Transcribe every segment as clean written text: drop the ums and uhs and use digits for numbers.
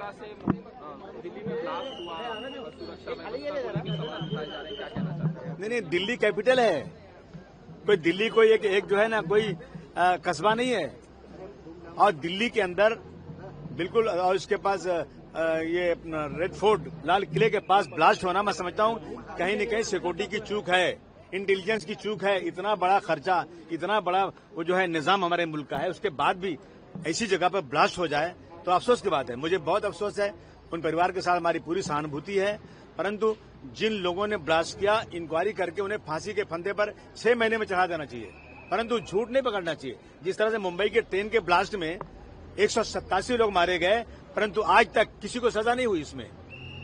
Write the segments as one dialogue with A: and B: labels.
A: तरह से दिल्ली में ब्लास्ट हुआ, सुरक्षा व्यवस्था को लेकर सवाल उठाए जा रहे हैं, क्या कहना चाहते हैं?
B: नहीं, दिल्ली कैपिटल है। कोई दिल्ली कोई एक जो है ना कोई कस्बा नहीं है। और दिल्ली के अंदर बिल्कुल, और इसके पास ये रेड फोर्ट लाल किले के पास ब्लास्ट होना, मैं समझता हूँ कहीं न कहीं सिक्योरिटी की चूक है, इंटेलिजेंस की चूक है। इतना बड़ा खर्चा, इतना बड़ा वो जो है निजाम हमारे मुल्क का है, उसके बाद भी ऐसी जगह पर ब्लास्ट हो जाए तो अफसोस की बात है। मुझे बहुत अफसोस है, उन परिवार के साथ हमारी पूरी सहानुभूति है। परंतु जिन लोगों ने ब्लास्ट किया, इंक्वायरी करके उन्हें फांसी के फंदे पर 6 महीने में चढ़ा देना चाहिए, परंतु झूठ नहीं पकड़ना चाहिए। जिस तरह से मुंबई के ट्रेन के ब्लास्ट में 187 लोग मारे गए, परंतु आज तक किसी को सजा नहीं हुई। इसमें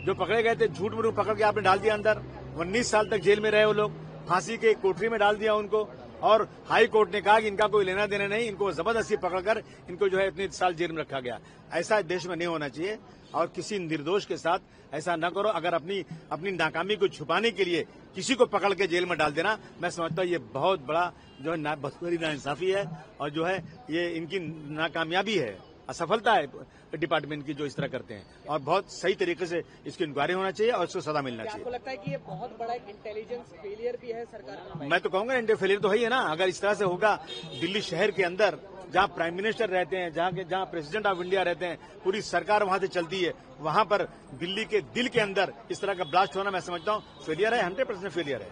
B: जो पकड़े गए थे, झूठ मूठ पकड़ के आपने डाल दिया अंदर। 19 साल तक जेल में रहे वो लोग, फांसी के कोठरी में डाल दिया उनको। और हाई कोर्ट ने कहा कि इनका कोई लेना देना नहीं, इनको जबरदस्ती पकड़कर इनको जो है इतने साल जेल में रखा गया। ऐसा देश में नहीं होना चाहिए और किसी निर्दोष के साथ ऐसा न करो। अगर अपनी नाकामी को छुपाने के लिए किसी को पकड़ के जेल में डाल देना, मैं समझता हूँ ये बहुत बड़ा जो है बहुत बड़ी नाइंसाफी है और जो है ये इनकी नाकामयाबी है, असफलता है डिपार्टमेंट की जो इस तरह करते हैं। और बहुत सही तरीके से इसकी इंक्वायरी होना चाहिए और इसको सजा मिलना चाहिए।
C: आपको लगता है कि ये बहुत बड़ा इंटेलिजेंस फेलियर भी है सरकार का?
B: मैं तो कहूंगा इंडिया फेलियर तो है ही है ना। अगर इस तरह से होगा दिल्ली शहर के अंदर, जहां प्राइम मिनिस्टर रहते हैं, जहां प्रेसिडेंट ऑफ इंडिया रहते हैं, पूरी सरकार वहां से चलती है, वहां पर दिल्ली के दिल के अंदर इस तरह का ब्लास्ट होना, मैं समझता हूँ फेलियर है, 100% फेलियर है।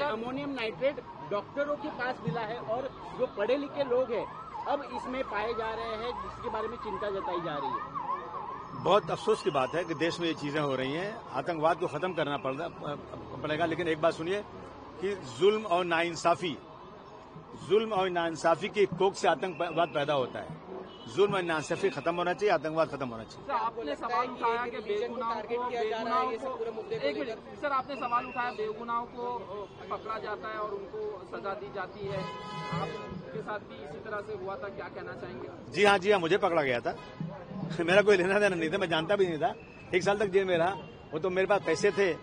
C: अमोनियम नाइट्रेट डॉक्टरों के पास मिला है और जो पढ़े लिखे लोग हैं अब इसमें पाए जा रहे हैं, जिसके बारे में चिंता जताई जा रही है।
B: बहुत अफसोस की बात है कि देश में ये चीजें हो रही हैं। आतंकवाद को खत्म करना पड़ेगा, लेकिन एक बात सुनिए कि जुल्म और नाइंसाफी की कोख से आतंकवाद पैदा होता है। जुल्म और नाइंसाफी खत्म होना चाहिए, आतंकवाद खत्म होना चाहिए।
A: सर, आपने सवाल उठाया कि बेगुनाहों को पकड़ा जाता है और उनको सजा दी जाती है। आपके साथ भी इसी तरह से हुआ था, क्या कहना चाहेंगे?
B: जी हाँ, मुझे पकड़ा गया था। मेरा कोई लेना देना नहीं था, मैं जानता भी नहीं था। 1 साल तक जेल में रहा। वो तो मेरे पास पैसे थे,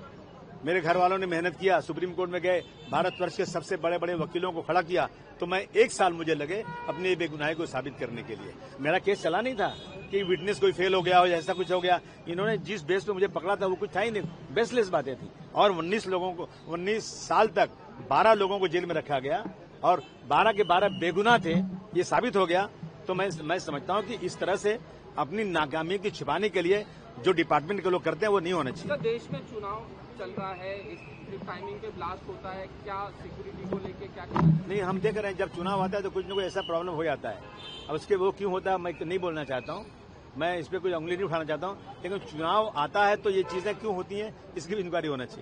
B: मेरे घर वालों ने मेहनत किया, सुप्रीम कोर्ट में गए, भारतवर्ष के सबसे बड़े बड़े वकीलों को खड़ा किया, तो मैं 1 साल मुझे लगे अपनी बेगुनाही को साबित करने के लिए। मेरा केस चला नहीं था कि विटनेस कोई फेल हो गया हो या ऐसा कुछ हो गया। इन्होंने जिस बेस पे मुझे पकड़ा था वो कुछ था ही नहीं, बेसलेस बातें थी। और 19 साल तक 12 लोगों को जेल में रखा गया और 12 के 12 बेगुनाह थे, ये साबित हो गया। तो मैं समझता हूँ कि इस तरह से अपनी नाकामी की छिपाने के लिए जो डिपार्टमेंट के लोग करते हैं वो नहीं होना चाहिए।
A: देश में चुनाव चल रहा है, इस टाइमिंग पे ब्लास्ट होता है, क्या सिक्योरिटी को लेके क्या
B: नहीं, हम देख रहे हैं जब चुनाव आता है तो कुछ न कुछ ऐसा प्रॉब्लम हो जाता है। अब उसके वो क्यों होता है मैं नहीं बोलना चाहता हूँ, मैं इस पर कोई उंगली नहीं उठाना चाहता हूँ, लेकिन चुनाव आता है तो ये चीजें क्यों होती हैं इसकी भी इंक्वायरी होना चाहिए।